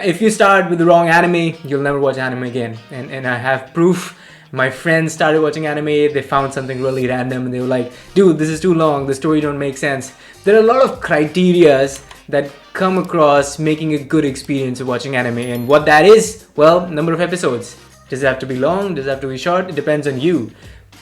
If you start with the wrong anime, you'll never watch anime again. And I have proof. My friends started watching anime, they found something really random and they were like, dude, this is too long, the story don't make sense. There are a lot of criterias that come across making a good experience of watching anime, and what that is, well, number of episodes. Does it have to be long? Does it have to be short? It depends on you.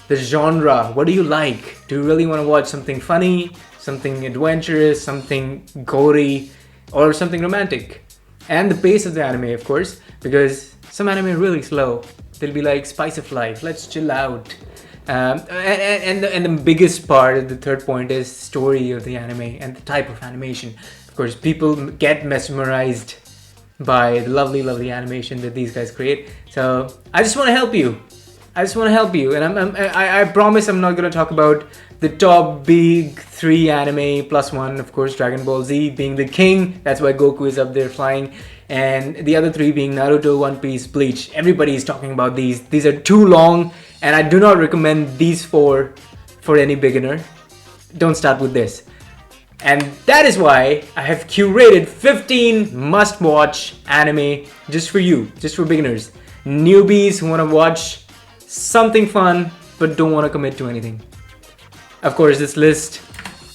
The genre, what do you like? Do you really want to watch something funny, something adventurous, something gory, or something romantic? And the pace of the anime, of course, because some anime are really slow. They'll be like spice of life, let's chill out. And the biggest part, the third point, is story of the anime and the type of animation. Of course, people get mesmerized by the lovely animation that these guys create. So I just want to help you. And I promise I'm not going to talk about the top big 3 anime plus one, of course, Dragon Ball Z being the king. That's why Goku is up there flying. And the other 3 being Naruto, One Piece, Bleach. Everybody is talking about these. These are too long, and I do not recommend these 4 for any beginner. Don't start with this. And that is why I have curated 15 must-watch anime just for you, just for beginners. Newbies who want to watch something fun but don't want to commit to anything. Of course, this list,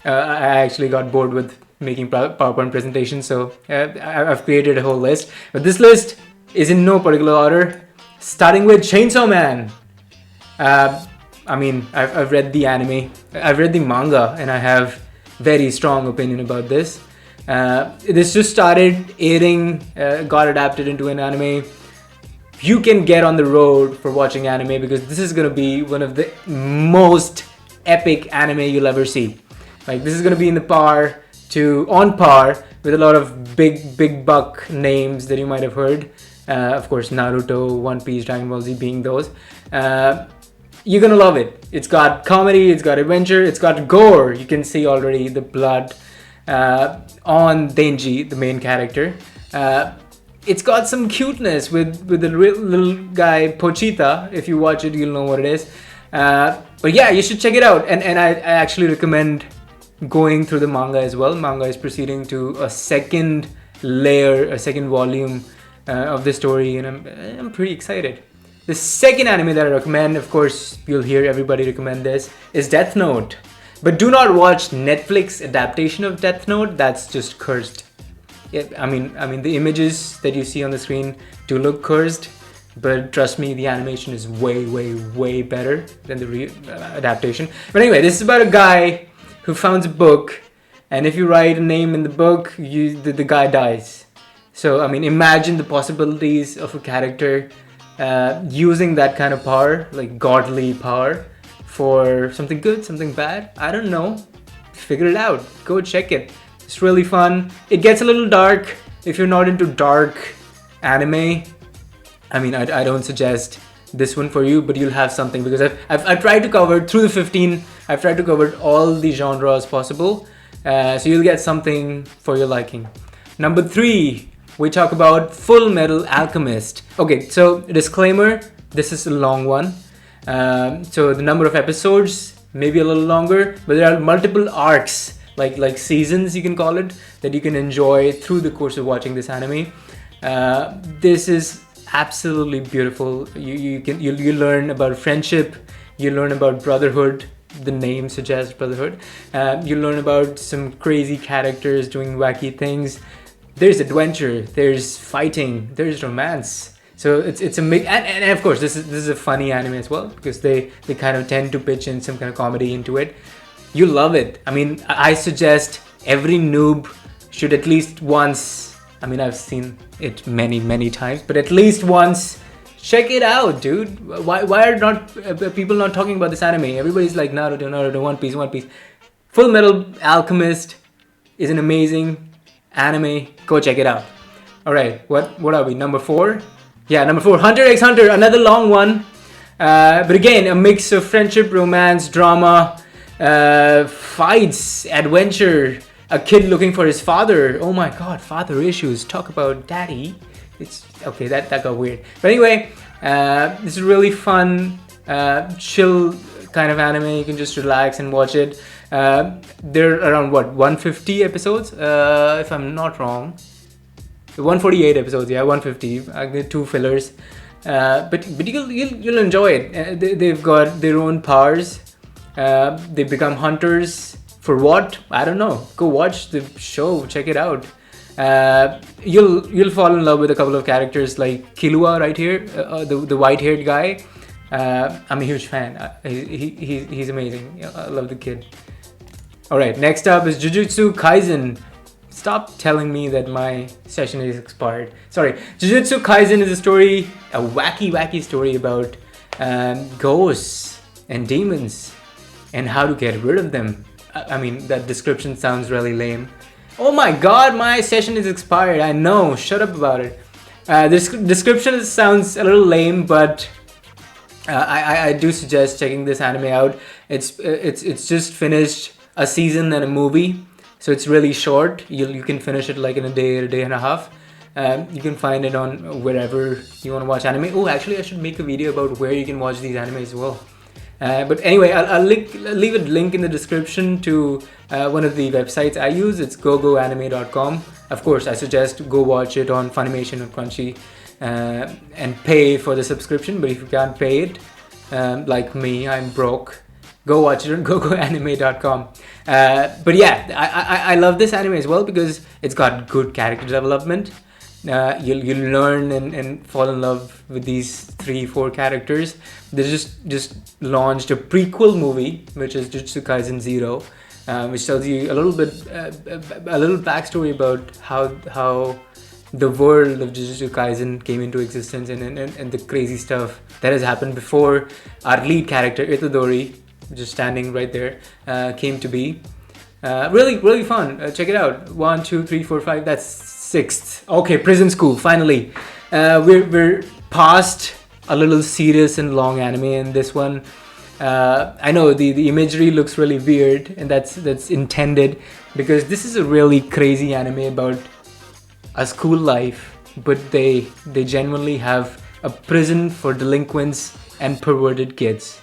I actually got bored with making PowerPoint presentations, so I've created a whole list. But this list is in no particular order, starting with Chainsaw Man. I mean, I've read the anime, I've read the manga, and I have very strong opinion about this. This just started airing, got adapted into an anime. You can get on the road for watching anime because this is going to be one of the most epic anime you'll ever see. Like, this is going to be on par with a lot of big buck names that you might have heard. Of course, Naruto, One Piece, Dragon Ball Z being those. You're gonna love it. It's got comedy, it's got adventure, it's got gore. You can see already the blood on Denji, the main character. It's got some cuteness with the little guy Pochita. If you watch it, you'll know what it is. But yeah, you should check it out. And I actually recommend going through the manga as well. Manga is proceeding to a second layer, a second volume of the story, and I'm pretty excited. The second anime that I recommend, of course, you'll hear everybody recommend this, is Death Note. But do not watch Netflix adaptation of Death Note. That's just cursed. I mean, the images that you see on the screen do look cursed, but trust me, the animation is way better than the adaptation. But anyway, this is about a guy who founds a book, and if you write a name in the book, the guy dies. So, I mean, imagine the possibilities of a character using that kind of power, like godly power, for something good, something bad. I don't know. Figure it out. Go check it. It's really fun. It gets a little dark if you're not into dark anime. I mean, I don't suggest this one for you, but you'll have something, because I've tried to cover through the 15. I've tried to cover all the genres possible, so you'll get something for your liking. Number 3, we talk about Fullmetal Alchemist. Okay, so disclaimer: this is a long one. So the number of episodes may be a little longer, but there are multiple arcs, like seasons you can call it, that you can enjoy through the course of watching this anime. This is absolutely beautiful. You learn about friendship, you learn about brotherhood. The name suggests brotherhood. You learn about some crazy characters doing wacky things. There's adventure, there's fighting, there's romance. So it's a mix, and of course this is a funny anime as well, because they kind of tend to pitch in some kind of comedy into it. You love it. I mean, I suggest every noob should at least once, I mean, I've seen it many times, but at least once, check it out, dude. Why are not people not talking about this anime? Everybody's like Naruto, One Piece. Fullmetal Alchemist is an amazing anime. Go check it out. All right, what are we? Number 4? Yeah, number 4, HunterxHunter, another long one. But again, a mix of friendship, romance, drama, fights, adventure, a kid looking for his father. Oh my god, father issues. Talk about daddy. It's okay, that got weird. But anyway, this is really fun, chill kind of anime. You can just relax and watch it. There are around 150 episodes, if I'm not wrong. 148 episodes, yeah, 150. I did 2 fillers. But you'll enjoy it. They've got their own powers. They become hunters for what? I don't know. Go watch the show. Check it out. You'll fall in love with a couple of characters like Killua right here, the white-haired guy. I'm a huge fan. He's amazing. I love the kid. All right, next up is Jujutsu Kaisen. Stop telling me that my session is expired. Sorry. Jujutsu Kaisen is a wacky story about ghosts and demons and how to get rid of them. I mean, that description sounds really lame. Oh my god, my session is expired. I know. Shut up about it. This description sounds a little lame, but I do suggest checking this anime out. It's just finished a season and a movie, so it's really short. You can finish it like in a day and a half. You can find it on wherever you want to watch anime. Oh, actually, I should make a video about where you can watch these animes as well. But anyway, I'll leave a link in the description to one of the websites I use. It's gogoanime.com. Of course, I suggest go watch it on Funimation or Crunchy and pay for the subscription. But if you can't pay it, like me, I'm broke, go watch it on gogoanime.com. But yeah, I love this anime as well because it's got good character development. You'll learn and fall in love with these 3-4 characters. They just launched a prequel movie, which is Jujutsu Kaisen 0, which tells you a little backstory about how the world of Jujutsu Kaisen came into existence and the crazy stuff that has happened before our lead character Itadori, just standing right there, came to be. Really fun. Check it out. 1, 2, 3, 4, 5. That's 6th. Okay, Prison School. Finally, we're past a little serious and long anime in this one. I know the imagery looks really weird, and that's intended because this is a really crazy anime about a school life, but they genuinely have a prison for delinquents and perverted kids.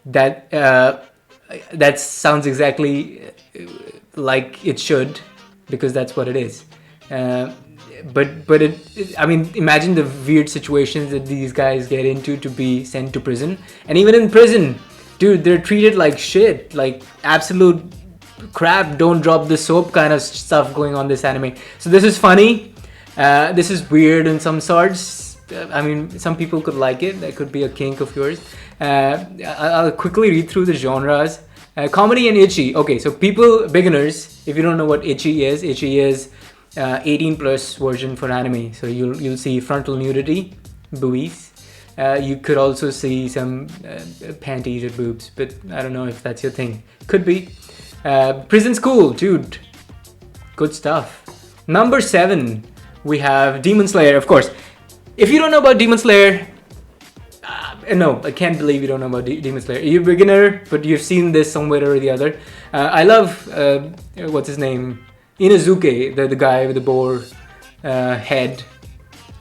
That sounds exactly like it should, because that's what it is. But I mean, imagine the weird situations that these guys get into to be sent to prison. And even in prison, dude, they're treated like shit, like absolute crap. Don't drop the soap kind of stuff going on this anime. So this is funny. This is weird in some sorts. I mean, some people could like it. That could be a kink of yours. I'll quickly read through the genres. Comedy and ecchi. Okay, so beginners, if you don't know what ecchi is 18 plus version for anime. So you'll see frontal nudity, boobies. You could also see some panties or boobs, but I don't know if that's your thing. Could be. Prison School, dude. Good stuff. Number 7, we have Demon Slayer, of course. If you don't know about Demon Slayer, no, I can't believe you don't know about Demon Slayer. You're a beginner, but you've seen this somewhere or the other. I love, what's his name? Inazuke, the guy with the boar head,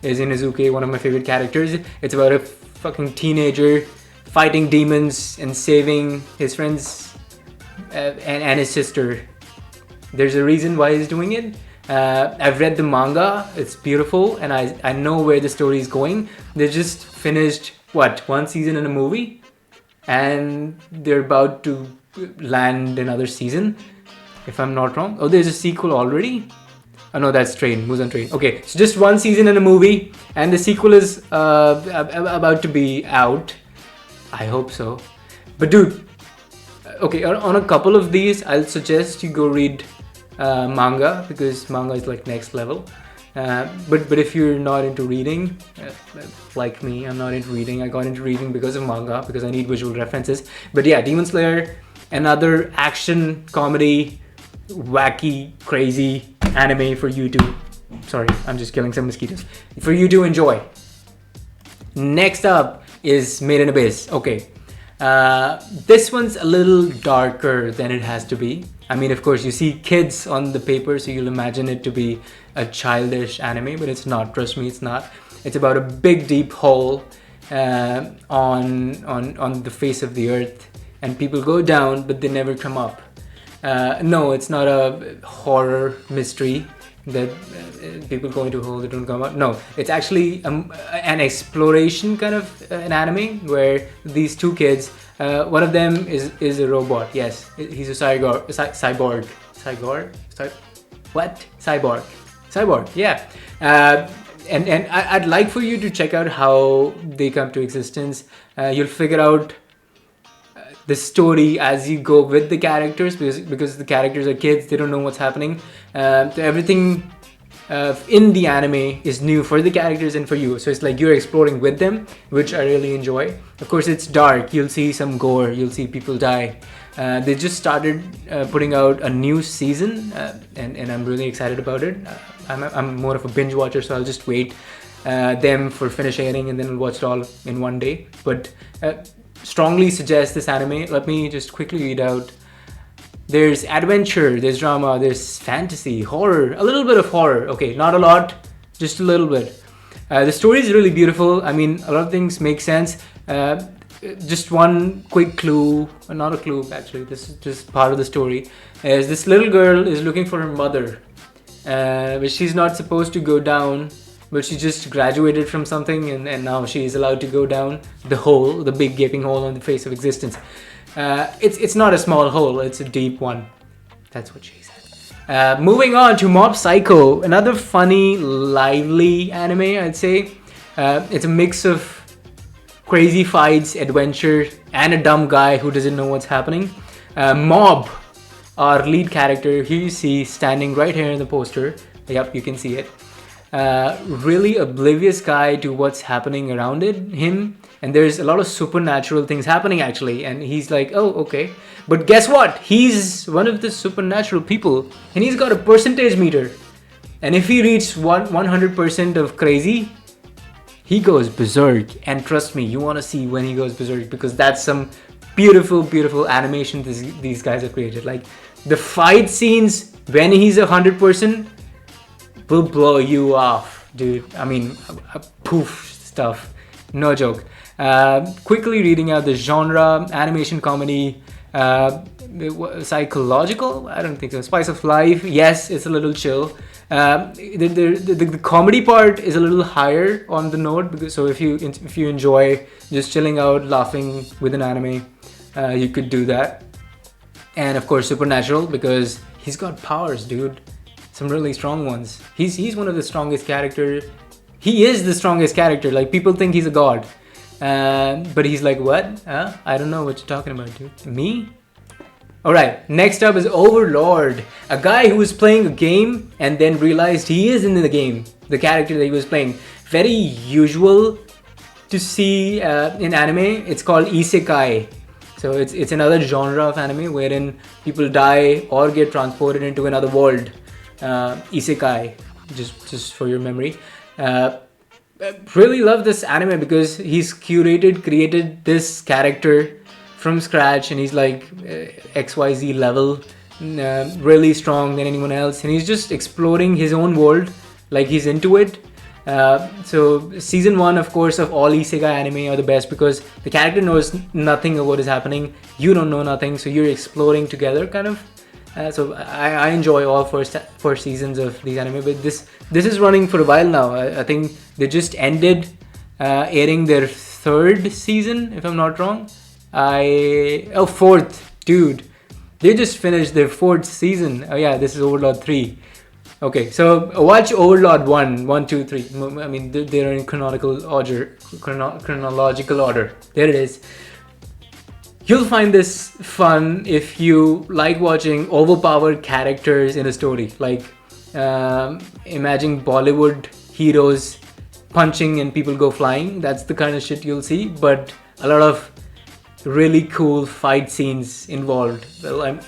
is Inazuke, one of my favorite characters. It's about a fucking teenager fighting demons and saving his friends and his sister. There's a reason why he's doing it. I've read the manga, it's beautiful, and I know where the story is going. They just finished, one season in a movie? And they're about to land another season, if I'm not wrong. Oh, there's a sequel already? Oh no, that's Musan Train. Okay, so just 1 season in a movie, and the sequel is about to be out. I hope so. But dude, okay, on a couple of these, I'll suggest you go read manga, because manga is like next level. But if you're not into reading, like me, I'm not into reading. I got into reading because of manga, because I need visual references. But yeah, Demon Slayer, another action comedy, wacky, crazy anime for you to, sorry, I'm just killing some mosquitoes, for you to enjoy. Next up is Made in Abyss. Okay, this one's a little darker than it has to be. I mean, of course, you see kids on the paper, so you'll imagine it to be a childish anime, but it's not. Trust me, it's not. It's about a big, deep hole on the face of the earth, and people go down, but they never come up. No, it's not a horror mystery. that people go into a hole, they don't come out. No, it's actually an exploration kind of an anime where these two kids, one of them is a robot. Yes, he's a cyborg. Cyborg. Yeah. And I'd like for you to check out how they come to existence. You'll figure out the story as you go with the characters, because the characters are kids, they don't know what's happening. So everything in the anime is new for the characters and for you, so it's like you're exploring with them, which I really enjoy. Of course, it's dark, you'll see some gore, you'll see people die. They just started putting out a new season, and I'm really excited about it. I'm more of a binge watcher, so I'll just wait them for finish airing and then I'll watch it all in one day. But strongly suggest this anime. Let me just quickly read out. There's adventure, there's drama, there's fantasy, horror, a little bit of horror. Okay, not a lot, just a little bit. The story is really beautiful. I mean, a lot of things make sense. Just one quick clue, not a clue actually, this is just part of the story, is this little girl is looking for her mother, but she's not supposed to go down, but she just graduated from something, and now she is allowed to go down the hole, the big gaping hole on the face of existence. It's not a small hole, it's a deep one. That's what she said. Moving on to Mob Psycho, another funny, lively anime, I'd say. It's a mix of crazy fights, adventure, and a dumb guy who doesn't know what's happening. Mob, our lead character, here you see standing right here in the poster. Yep, you can see it. Really oblivious guy to what's happening around him, and there's a lot of supernatural things happening actually, and he's like, oh, okay, but guess what, he's one of the supernatural people, and he's got a percentage meter, and if he reaches 100% of crazy, he goes berserk. And trust me, you want to see when he goes berserk, because that's some beautiful animation these guys have created. Like the fight scenes when he's 100% will blow you off, dude. I mean, poof stuff, no joke. Quickly reading out the genre: animation, comedy, psychological, I don't think so, spice of life. Yes, it's a little chill. The comedy part is a little higher on the note, because so if you enjoy just chilling out, laughing with an anime, you could do that. And of course supernatural, because he's got powers, dude, some really strong ones. He's one of the strongest characters. He is the strongest character. Like, people think he's a god, but he's like, what? I don't know what you're talking about, dude. Me? Alright, next up is Overlord, a guy who was playing a game and then realized he is in the game, the character that he was playing. Very usual to see in anime. It's called Isekai. So it's another genre of anime wherein people die or get transported into another world. Isekai, just for your memory. Really love this anime because he's created this character from scratch, and he's like XYZ level, really strong than anyone else, and he's just exploring his own world, like he's into it. So season 1, of course, of all Isekai anime are the best, because the character knows nothing of what is happening, you don't know nothing, so you're exploring together kind of. So I enjoy all four seasons of these anime, but this is running for a while now. I think they just ended airing their 3rd season, if I'm not wrong. 4th, dude. They just finished their 4th season. Oh yeah, this is Overlord 3. Okay, so watch Overlord 1, 2, 3. I mean, they're in chronological order. There it is. You'll find this fun if you like watching overpowered characters in a story. Like, imagine Bollywood heroes punching and people go flying. That's the kind of shit you'll see, but a lot of really cool fight scenes involved,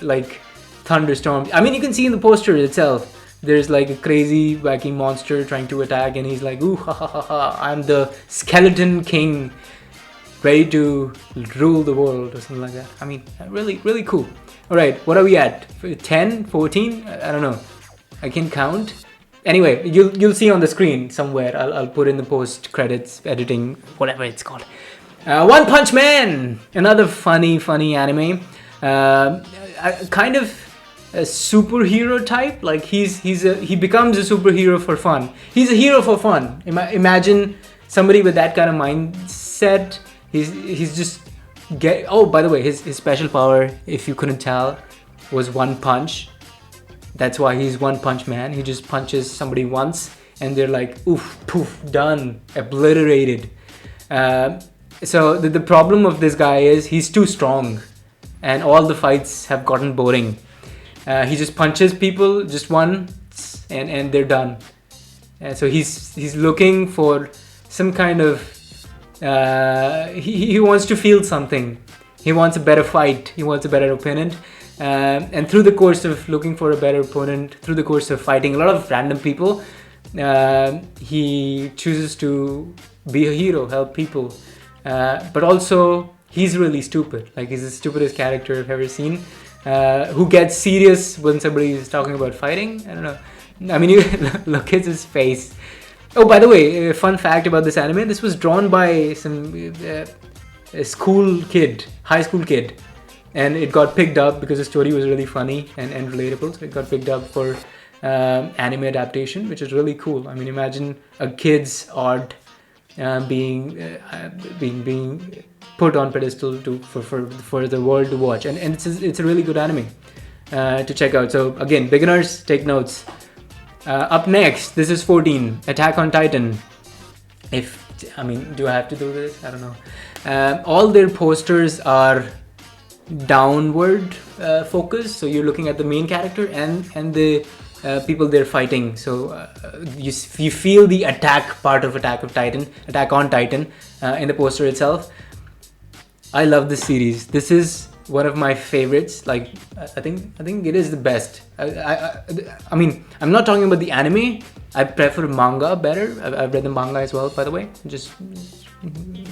like thunderstorms. I mean, you can see in the poster itself, there's like a crazy wacky monster trying to attack, and he's like, ooh, ha ha ha ha, I'm the skeleton king, ready to rule the world, or something like that. I mean, really cool. All right, what are we at? 10, 14? I don't know, I can count. Anyway, you'll see on the screen somewhere. I'll put in the post credits editing, whatever it's called. One Punch Man, another funny anime. Kind of a superhero type. Like he becomes a superhero for fun. He's a hero for fun. Imagine somebody with that kind of mindset. He's just oh, by the way, his special power, if you couldn't tell, was one punch. That's why he's One Punch Man. He just punches somebody once and they're like, oof, poof, done, obliterated. So the problem of this guy is he's too strong and all the fights have gotten boring. He just punches people just once and they're done. So he's looking for some kind of he wants to feel something. He wants a better fight. He wants a better opponent. And through the course of looking for a better opponent, through the course of fighting a lot of random people, he chooses to be a hero, help people. But also, he's really stupid. Like, he's the stupidest character I've ever seen. Who gets serious when somebody is talking about fighting? I don't know. I mean, you look at his face. Oh, by the way, a fun fact about this anime. This was drawn by some a school kid, high school kid. And it got picked up because the story was really funny and relatable. So it got picked up for anime adaptation, which is really cool. I mean, imagine a kid's art being put on pedestal for the world to watch, and it's a really good anime to check out. So again, beginners, take notes. Up next, this is 14, Attack on Titan. Do I have to do this? I don't know. All their posters are downward focus, so you're looking at the main character and the people they're fighting. So you feel the attack part of Attack on Titan in the poster itself. I love this series. This is one of my favorites. Like, I think it is the best. I mean, I'm not talking about the anime. I prefer manga better. I've read the manga as well, by the way. Just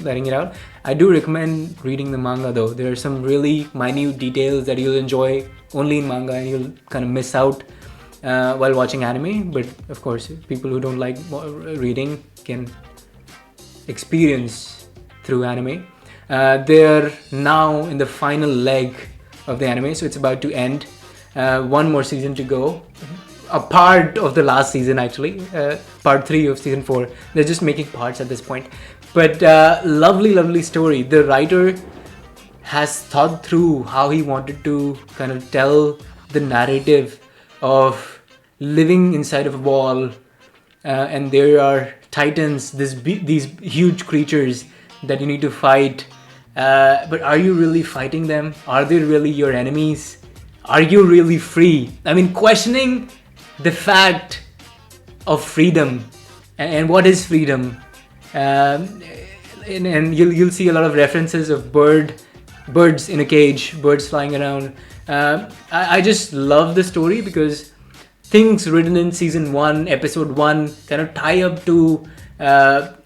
letting it out. I do recommend reading the manga though. There are some really minute details that you'll enjoy only in manga and you'll kind of miss out while watching anime. But of course, people who don't like reading can experience through anime. They're now in the final leg of the anime, so it's about to end. One more season to go. A part of the last season, actually. Part 3 of season 4. They're just making parts at this point. But lovely story. The writer has thought through how he wanted to kind of tell the narrative of living inside of a wall, and there are titans, these huge creatures that you need to fight. But are you really fighting them? Are they really your enemies? Are you really free? I mean, questioning the fact of freedom and what is freedom. And you'll see a lot of references of birds in a cage, birds flying around. I just love the story because things written in season 1, episode 1 kind of tie up to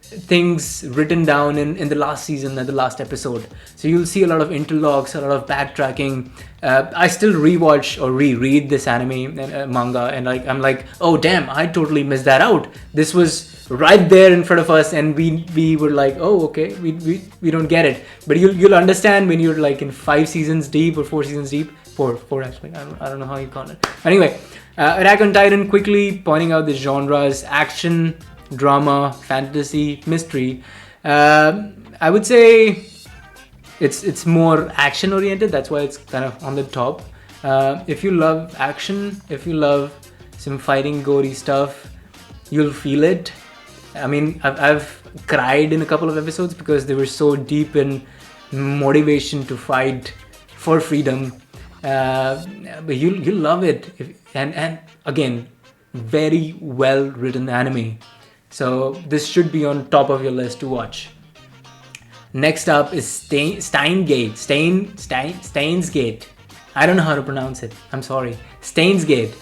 things written down in the last season and the last episode. So you'll see a lot of interlocks, a lot of backtracking. I still rewatch or reread this anime and manga, and I'm like, oh damn, I totally missed that out. This was right there in front of us, and we were like, oh okay, we don't get it. But you'll understand when you're like in 5 seasons deep or 4 seasons deep. Four actually. I don't know how you call it. Anyway, Attack on Titan, quickly pointing out the genres: action, drama, fantasy, mystery. I would say it's more action oriented. That's why it's kind of on the top. If you love action, if you love some fighting, gory stuff, you'll feel it. I mean, I've cried in a couple of episodes because they were so deep in motivation to fight for freedom. But you'll love it. And again, very well written anime. So this should be on top of your list to watch. Next up is Steins Gate. I don't know how to pronounce it. I'm sorry. Steins Gate.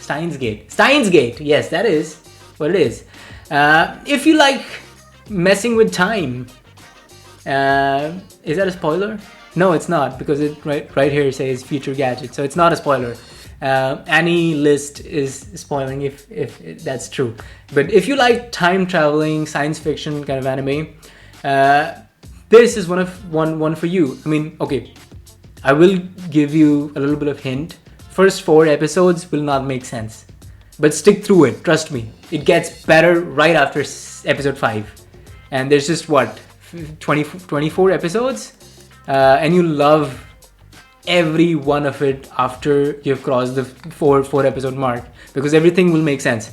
Yes, that is what it is. If you like messing with time, is that a spoiler? No, it's not, because it right here says future gadget, so it's not a spoiler. Any list is spoiling if that's true. But if you like time traveling, science fiction kind of anime, this is one for you. I mean, okay, I will give you a little bit of hint. first 4 episodes will not make sense. But stick through it, trust me. It gets better right after episode 5. And there's just what, 24 episodes? And you love every one of it after you've crossed the 4 episode mark, because everything will make sense.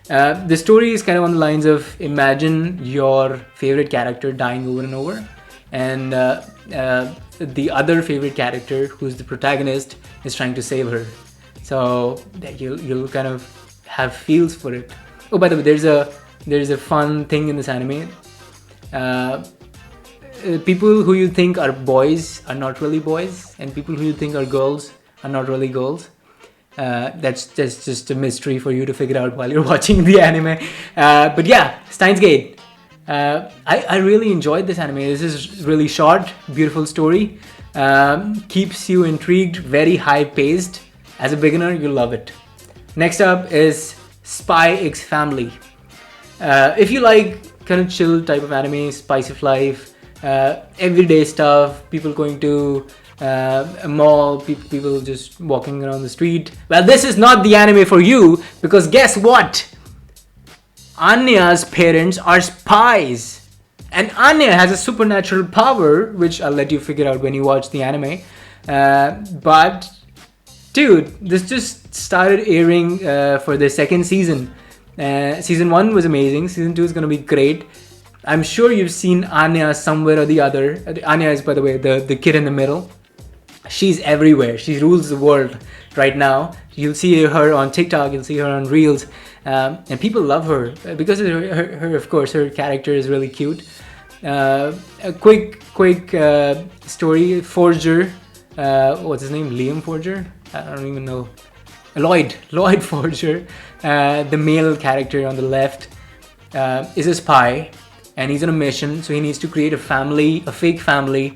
The story is kind of on the lines of, imagine your favorite character dying over and over, and the other favorite character, who's the protagonist, is trying to save her. So you'll kind of have feels for it. Oh, by the way, there's a fun thing in this anime. People who you think are boys are not really boys, and people who you think are girls are not really girls. That's just a mystery for you to figure out while you're watching the anime. But yeah, Steins Gate. I really enjoyed this anime. This is really short, beautiful story. Keeps you intrigued, very high paced. As a beginner, you'll love it. Next up is Spy X Family. If you like kind of chill type of anime, spice of life, everyday stuff, people going to a mall, people just walking around the street, well, this is not the anime for you, because guess what? Anya's parents are spies, and Anya has a supernatural power, which I'll let you figure out when you watch the anime. But dude, this just started airing for the second season. Season 1 was amazing. Season 2 is gonna be great. I'm sure you've seen Anya somewhere or the other. Anya is, by the way, the kid in the middle. She's everywhere. She rules the world right now. You'll see her on TikTok. You'll see her on Reels. And people love her because of her, of course, her character is really cute. A quick story. Forger. What's his name? Liam Forger? I don't even know. Lloyd Forger. The male character on the left is a spy. And he's on a mission, so he needs to create a fake family,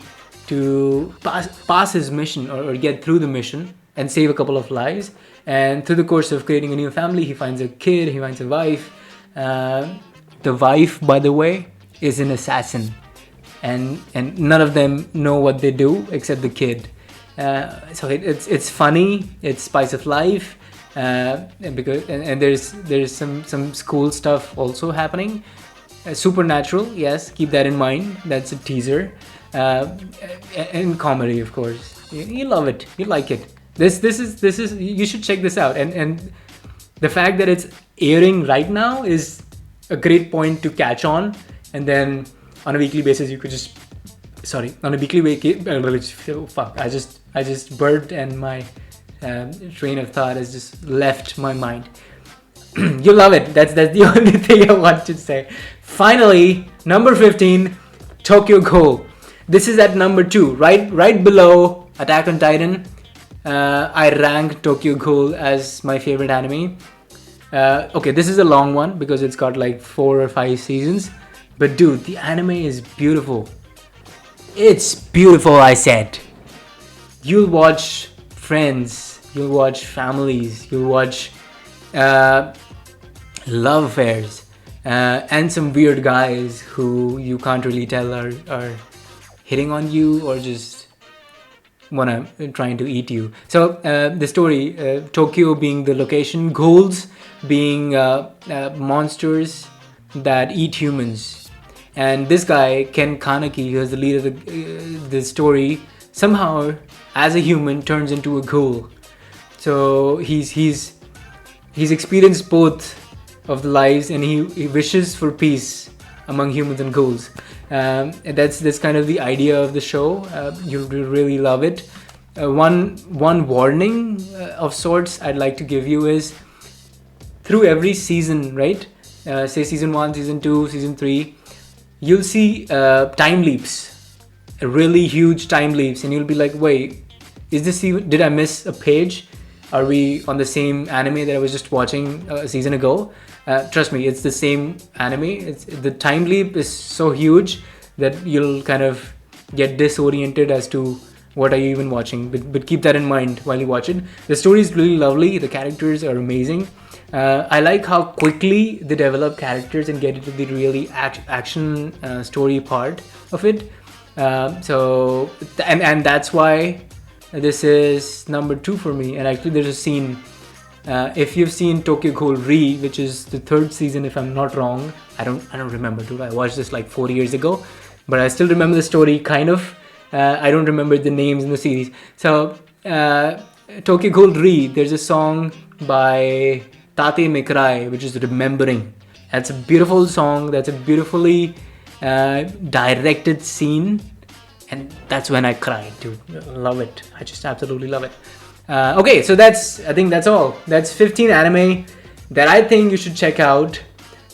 to pass his mission or get through the mission and save a couple of lives. And through the course of creating a new family, he finds a kid, he finds a wife. The wife, by the way, is an assassin, and none of them know what they do except the kid. So it's funny, it's spice of life, and there's some school stuff also happening. Supernatural, yes, keep that in mind. That's a teaser. And comedy, of course. You love it. You like it. This is you should check this out. And the fact that it's airing right now is a great point to catch on. And then on a weekly basis, you could just fuck. I just burped and my train of thought has just left my mind. You love it. That's the only thing I want to say. Finally, number 15, Tokyo Ghoul. This is at number 2, right below Attack on Titan. I rank Tokyo Ghoul as my favorite anime. Okay, this is a long one because it's got like 4 or 5 seasons. But dude, the anime is beautiful. It's beautiful, I said. You'll watch friends, you'll watch families, you'll watch love affairs, and some weird guys who you can't really tell are hitting on you or just trying to eat you. So the story, Tokyo being the location, ghouls being monsters that eat humans, and this guy Ken Kaneki, who is the lead of the story, somehow as a human turns into a ghoul. So he's experienced both of the lives, and he wishes for peace among humans and ghouls. And that's kind of the idea of the show. You'll really love it. One warning of sorts I'd like to give you is, through every season, right? Say season 1, season 2, season 3, you'll see time leaps, really huge time leaps, and you'll be like, wait, did I miss a page? Are we on the same anime that I was just watching a season ago? Trust me, it's the same anime. The time leap is so huge that you'll kind of get disoriented as to what are you even watching. But keep that in mind while you watch it. The story is really lovely. The characters are amazing. I like how quickly they develop characters and get into the really action story part of it. And that's why this is number 2 for me. And actually there's a scene, if you've seen Tokyo Ghoul Re, which is the 3rd season if I'm not wrong. I don't remember, dude. I watched this like 4 years ago, but I still remember the story kind of. I don't remember the names in the series. So Tokyo Ghoul Re, there's a song by Tate Mikrai which is Remembering. That's a beautiful song. That's a beautifully directed scene, and that's when I cried, dude. Love it. I just absolutely love it. Okay, so I think that's all. That's 15 anime that I think you should check out.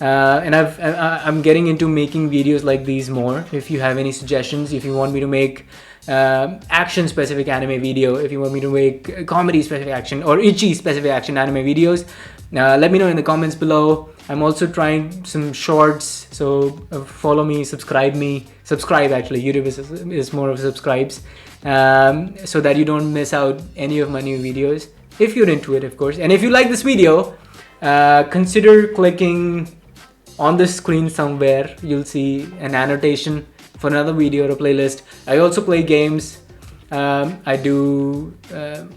And I'm getting into making videos like these more. If you have any suggestions, if you want me to make action specific anime video, if you want me to make comedy specific action or ichi specific action anime videos, let me know in the comments below. I'm also trying some shorts, so follow me, subscribe actually. YouTube is more of subscribes, so that you don't miss out any of my new videos, if you're into it, of course. And if you like this video, consider clicking on the screen somewhere. You'll see an annotation for another video or a playlist. I also play games. I do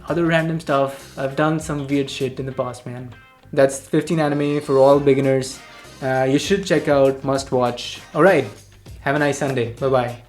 other random stuff. I've done some weird shit in the past, man. That's 15 anime for all beginners. You should check out, must watch. Alright, have a nice Sunday. Bye bye.